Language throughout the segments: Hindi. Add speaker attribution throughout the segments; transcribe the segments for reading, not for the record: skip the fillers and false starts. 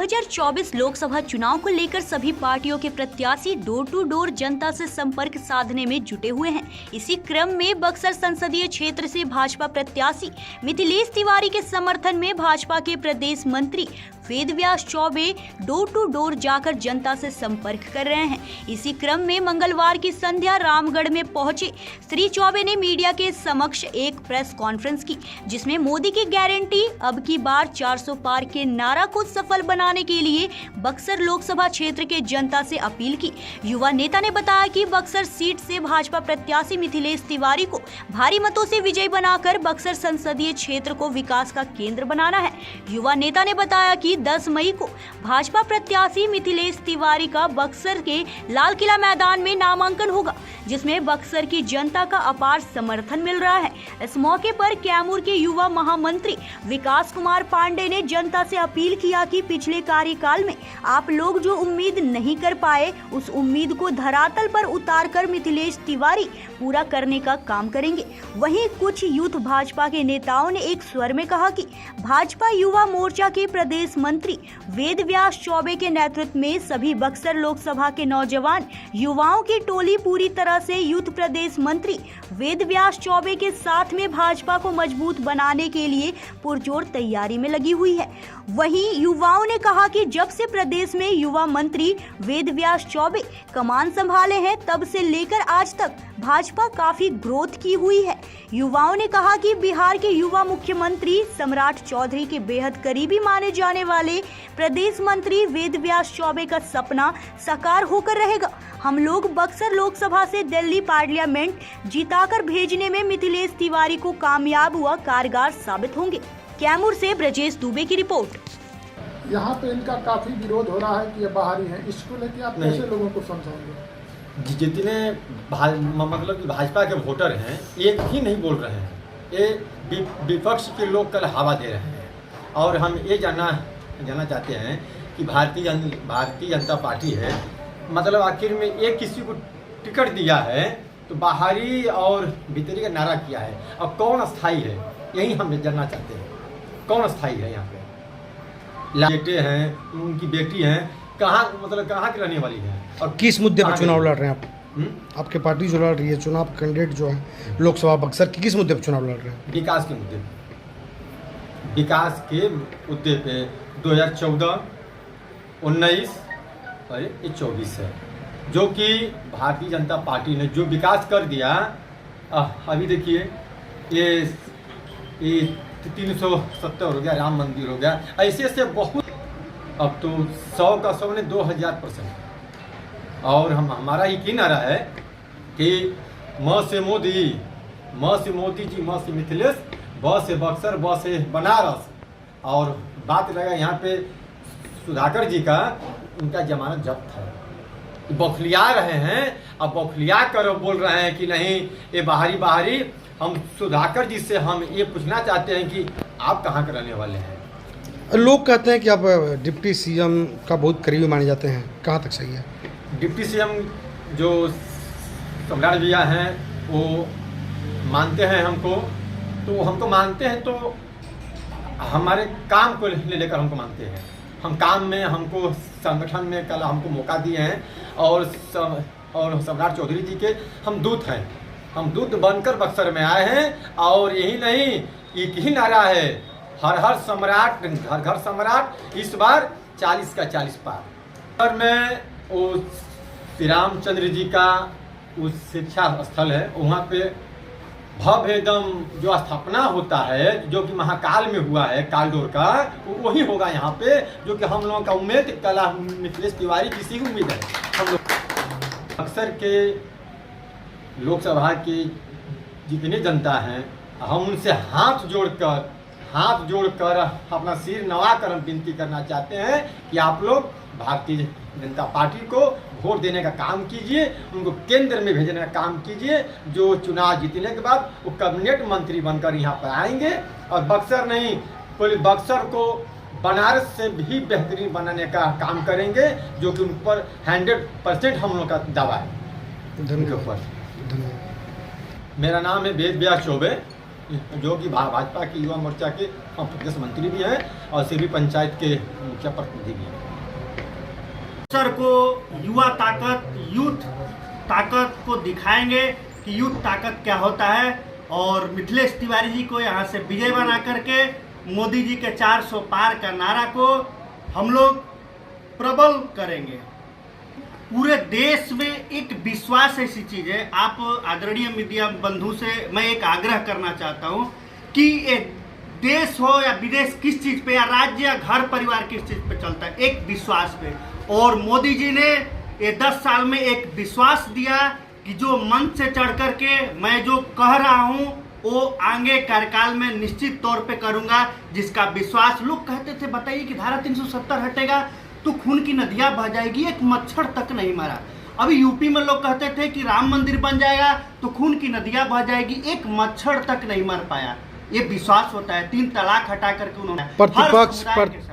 Speaker 1: 2024 लोकसभा चुनाव को लेकर सभी पार्टियों के प्रत्याशी डोर टू डोर जनता से संपर्क साधने में जुटे हुए हैं। इसी क्रम में बक्सर संसदीय क्षेत्र से भाजपा प्रत्याशी मिथिलेश तिवारी के समर्थन में भाजपा के प्रदेश मंत्री Vedvyas Chaubey door to door जाकर जनता से संपर्क कर रहे हैं। इसी क्रम में मंगलवार की संध्या रामगढ़ में पहुंचे श्री चौबे ने मीडिया के समक्ष एक प्रेस कॉन्फ्रेंस की, जिसमें मोदी की गारंटी अब की बार 400 पार के नारा को सफल बनाने के लिए बक्सर लोकसभा क्षेत्र के जनता से अपील की। युवा नेता ने बताया कि बक्सर सीट से भाजपा प्रत्याशी मिथिलेश तिवारी को भारी मतों से विजयी बनाकर बक्सर संसदीय क्षेत्र को विकास का केंद्र बनाना है। युवा नेता ने बताया कि 10 मई को भाजपा प्रत्याशी मिथिलेश तिवारी का बक्सर के लाल किला मैदान में नामांकन होगा, जिसमें बक्सर की जनता का अपार समर्थन मिल रहा है। इस मौके पर कैमूर के युवा महामंत्री विकास कुमार पांडे ने जनता से अपील किया कि पिछले कार्यकाल में आप लोग जो उम्मीद नहीं कर पाए, उस उम्मीद को धरातल पर उतारकर मिथिलेश तिवारी पूरा करने का काम करेंगे। वहीं कुछ यूथ भाजपा के नेताओं ने एक स्वर में कहा कि भाजपा युवा मोर्चा के प्रदेश मंत्री वेदव्यास चौबे के नेतृत्व में सभी बक्सर लोकसभा के नौजवान युवाओं की टोली पूरी तरह से यूथ प्रदेश मंत्री वेदव्यास चौबे के साथ में भाजपा को मजबूत बनाने के लिए पुरजोर तैयारी में लगी हुई है। वहीं युवाओं ने कहा कि जब से प्रदेश में युवा मंत्री वेदव्यास चौबे कमान संभाले हैं, तब से लेकर आज तक भाजपा काफी ग्रोथ की हुई है। युवाओं ने कहा कि बिहार के युवा मुख्यमंत्री सम्राट चौधरी के बेहद करीबी माने जाने वाले प्रदेश मंत्री वेदव्यास चौबे का सपना साकार होकर रहेगा। हम लोग बक्सर लोकसभा से दिल्ली पार्लियामेंट जिताकर भेजने में मिथिलेश तिवारी को कामयाब हुआ कारगर साबित होंगे। कैमूर से ब्रजेश दुबे की रिपोर्ट।
Speaker 2: यहाँ पे इनका काफी विरोध हो रहा है कि ये बाहरी हैं। इसको लेकर आप कैसे लोगों को समझाएंगे?
Speaker 3: जितने मतलब कि भाजपा के वोटर हैं, एक ही नहीं बोल रहे हैं। ये विपक्ष के लोग कल हवा दे रहे हैं। और हम ये जानना चाहते हैं कि भारतीय जनता पार्टी है, मतलब आखिर में एक किसी को टिकट दिया है तो बाहरी और भीतरी का नारा किया है। अब कौन स्थायी है, यही हम जानना चाहते हैं। कौन स्थायी है यहाँ पे? बेटे हैं, उनकी बेटी हैं, कहाँ की रहने वाली है? और
Speaker 4: किस मुद्दे पर चुनाव लड़ रहे हैं आप? आपके पार्टी जो लड़ रही है चुनाव, कैंडिडेट जो है लोकसभा बक्सर की, किस मुद्दे पर चुनाव लड़ रहे हैं?
Speaker 3: विकास के मुद्दे पे 2014, 19 और ये 24 है, जो कि भारतीय जनता पार्टी ने जो विकास कर दिया। अभी देखिए ये 370 हो गया, राम मंदिर हो गया, ऐसे बहुत। अब तो 100 का 100 ने 2000%। और हमारा एक ही नारा है कि म से मोदी जी, म से मिथिलेश, ब से बक्सर, ब से बनारस। और बात लगा यहाँ पे सुधाकर जी का, उनका जमानत जब्त है। बौखलिया रहे हैं, अब बौखलिया कर बोल रहे हैं कि नहीं ये बाहरी। हम सुधाकर जी से हम ये पूछना चाहते हैं कि आप कहाँ के रहने वाले हैं?
Speaker 4: लोग कहते हैं कि आप डिप्टी सीएम का बहुत करीबी माने जाते हैं, कहाँ तक सही है?
Speaker 3: डिप्टी सीएम जो सम्राट भैया हैं वो मानते हैं हमको, तो हमको मानते हैं तो हमारे काम को लेकर हमको मानते हैं। हम काम में, हमको संगठन में कल हमको मौका दिए हैं। और सम्राट चौधरी जी के हम दूत हैं। हम दूत बनकर बक्सर में आए हैं। और यही नहीं, एक ही नारा है, हर हर सम्राट, घर घर सम्राट, इस बार 40 का 40 पार। और मैं वो श्री रामचंद्र जी का उस शिक्षा स्थल है, वहाँ पे भव्य एकदम जो स्थापना होता है, जो कि महाकाल में हुआ है, कालडोर का, वही होगा यहाँ पे, जो कि हम लोगों का उम्मीद कला मिथिलेश तिवारी किसी की उम्मीद है। हम लोग अक्सर के लोकसभा की जितनी जनता हैं, हम उनसे हाथ जोड़कर अपना सिर नवाकर हम विनती करना चाहते हैं कि आप लोग भारतीय जनता पार्टी को वोट देने का काम कीजिए, उनको केंद्र में भेजने का काम कीजिए। जो चुनाव जीतने के बाद वो कैबिनेट मंत्री बनकर यहाँ पर आएंगे और बक्सर नहीं, पूरे बक्सर को बनारस से भी बेहतरीन बनाने का काम करेंगे, जो कि उन पर 100% हम लोग का दावा है।
Speaker 4: धन्यवाद।
Speaker 3: मेरा नाम है वेदव्यास चौबे जो कि भाजपा की युवा मोर्चा के हम प्रदेश मंत्री भी हैं और सिवनी पंचायत के मुखिया प्रतिनिधि भी हैं।
Speaker 5: बक्सर को युवा ताकत, यूथ ताकत को दिखाएंगे कि यूथ ताकत क्या होता है, और मिथिलेश तिवारी जी को यहाँ से विजय बना करके मोदी जी के 400 पार का नारा को हम लोग प्रबल करेंगे। पूरे देश में एक विश्वास ऐसी चीज है। आप आदरणीय मीडिया बंधु से मैं एक आग्रह करना चाहता हूं कि एक देश हो या विदेश किस चीज पे या राज्य या घर परिवार किस चीज पे चलता है, एक विश्वास पे। और मोदी जी ने ये 10 साल में एक विश्वास दिया कि जो मंच से चढ़ करके मैं जो कह रहा हूं वो आगे कार्यकाल में निश्चित तौर पे करूंगा, जिसका विश्वास। लोग कहते थे बताइए कि धारा 370 हटेगा तो खून की नदियां बह जाएगी, एक मच्छर तक नहीं मरा। अभी यूपी में लोग कहते थे कि राम मंदिर बन जाएगा तो खून की नदियां बह जाएगी, एक मच्छर तक नहीं मर पाया। ये विश्वास होता है। 3 तलाक हटा करके उन्होंने
Speaker 4: प्रतिपक्ष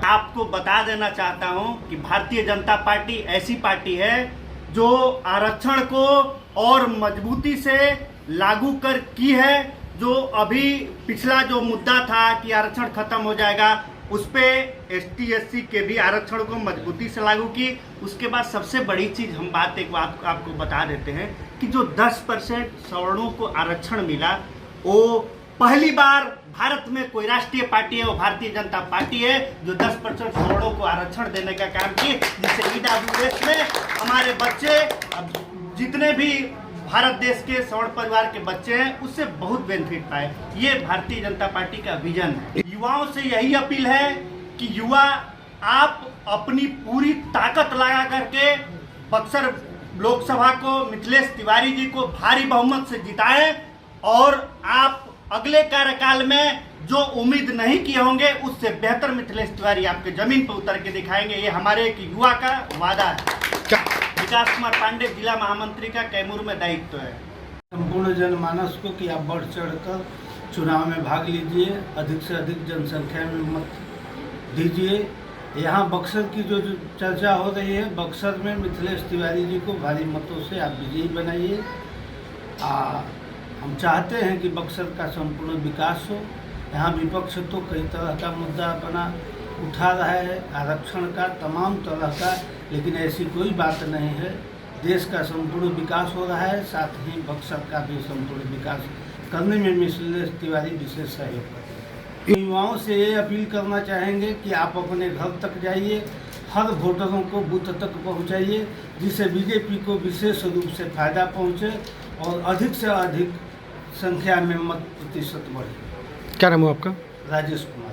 Speaker 5: आपको बता देना चाहता हूं कि भारतीय जनता पार्टी ऐसी पार्टी है जो आरक्षण को और मजबूती से लागू कर की है। जो अभी पिछला जो मुद्दा था कि आरक्षण खत्म हो जाएगा, उस पे ST SC के भी आरक्षण को मजबूती से लागू की। उसके बाद सबसे बड़ी चीज हम एक बात आपको बता देते हैं कि जो 10% सवर्णों को आरक्षण मिला, वो पहली बार भारत में कोई राष्ट्रीय पार्टी है, वो भारतीय जनता पार्टी है जो 10% सवर्णों को आरक्षण देने का काम की, जिससे EWS में हमारे बच्चे जितने भी भारत देश के सवर्ण परिवार के बच्चे हैं उससे बहुत बेनिफिट पाए। ये भारतीय जनता पार्टी का विजन है। युवाओं से यही अपील है कि युवा आप अपनी पूरी ताकत लगा करके बक्सर लोकसभा को मिथिलेश तिवारी जी को भारी बहुमत से जिताएं, और आप अगले कार्यकाल में जो उम्मीद नहीं किए होंगे उससे बेहतर मिथिलेश तिवारी आपके जमीन पर उतर के दिखाएंगे। ये हमारे एक युवा का वादा है। विकास कुमार पांडे, जिला महामंत्री का कैमूर में दायित्व है।
Speaker 6: संपूर्ण जनमानस को कि आप बढ़ चढ़कर चुनाव में भाग लीजिए, अधिक से अधिक जनसंख्या में मत दीजिए। यहाँ बक्सर की जो चर्चा हो रही है, बक्सर में मिथिलेश तिवारी जी को भारी मतों से आप विजयी बनाइए। हम चाहते हैं कि बक्सर का संपूर्ण विकास हो। यहाँ विपक्ष तो कई तरह का मुद्दा अपना उठा रहा है, आरक्षण का, तमाम तरह का, लेकिन ऐसी कोई बात नहीं है। देश का संपूर्ण विकास हो रहा है, साथ ही बक्सर का भी संपूर्ण विकास करने में मिथिलेश तिवारी विशेष सहयोग करते हैं। युवाओं से ये अपील करना चाहेंगे कि आप अपने घर तक जाइए, हर वोटरों को बूथ तक पहुंचाइए, जिससे बीजेपी को विशेष रूप से फायदा पहुंचे और अधिक से अधिक संख्या में मत प्रतिशत बढ़े।
Speaker 4: क्या नाम है आपका?
Speaker 6: राजेश कुमार।